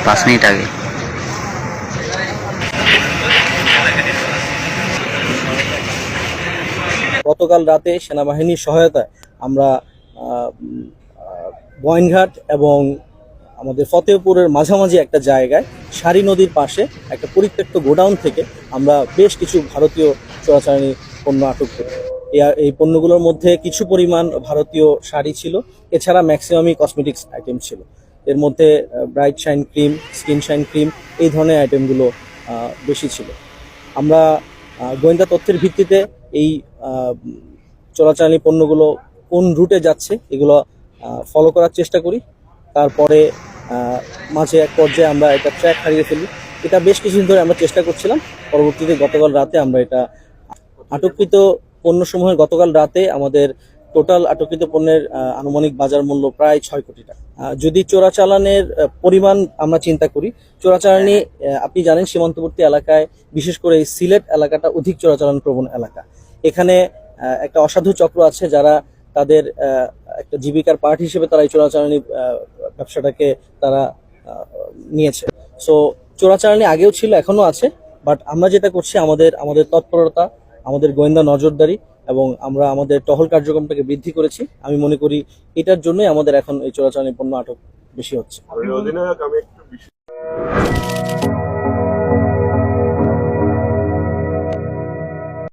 5 minute আগে। গতকাল রাতে সেনাবাহিনীর সহায়তায় আমরা বয়নঘাট এবং আমাদের ফতেহপুরের মাঝামাঝি একটা জায়গায় সারি নদীর পাশে একটা পরিত্যক্ত গোডাউন থেকে আমরা বেশ কিছু ভারতীয় চোরাচালানি পণ্য আটক করি। এই পণ্যগুলোর মধ্যে কিছু পরিমাণ ভারতীয় শাড়ি ছিল, এছাড়া ম্যাক্সিমামই কসমেটিক্স আইটেম ছিল। এর মধ্যে bright shine cream, skin shine cream, এই ধরনের আইটেমগুলো বেশি ছিল। আমরা গোয়েন্দা তথ্যের ভিত্তিতে এই চোরাচালানি পণ্যগুলো কোন রুটে যাচ্ছে এগুলো ফলো করার চেষ্টা করি। তারপরে মাঝে এক পর্যায়ে আমরা এটা ট্র্যাক হারিয়ে ফেলি। এটা বেশ কিছুদিন ধরে আমরা চেষ্টা করছিলাম। পরবর্তীতে গতকাল রাতে আমরা এটা আটককৃত পণ্যসমূহের গতকাল রাতে আমাদের টোটাল আটককৃত পণ্যের আনুমানিক বাজার মূল্য প্রায় 6 কোটি টাকা। যদি চোরাচালানের পরিমাণ আমরা চিন্তা করি, চোরাচালানি আপনি জানেন সীমান্তবর্তী এলাকায়, বিশেষ করে এই সিলেট এলাকাটা অধিক চোরাচালান প্রবণ এলাকা। এখানে একটা অসাধু চক্র আছে যারা তাদের একটা জীবিকার পার্ট হিসেবে তারা এই চোরাচালানি ব্যবসাটাকে তারা নিয়েছে। সো চোরাচালানি আগেও ছিল, এখনো আছে, বাট আমরা যেটা করছি আমাদের তৎপরতা, আমাদের গোয়েন্দা নজরদারি এবং আমরা আমাদের টহল কার্যক্রমটাকে বৃদ্ধি করেছি। আমি মনে করি এটার জন্যই আমাদের এখন এই চোরাচালানি পণ্য আটক বেশি হচ্ছে।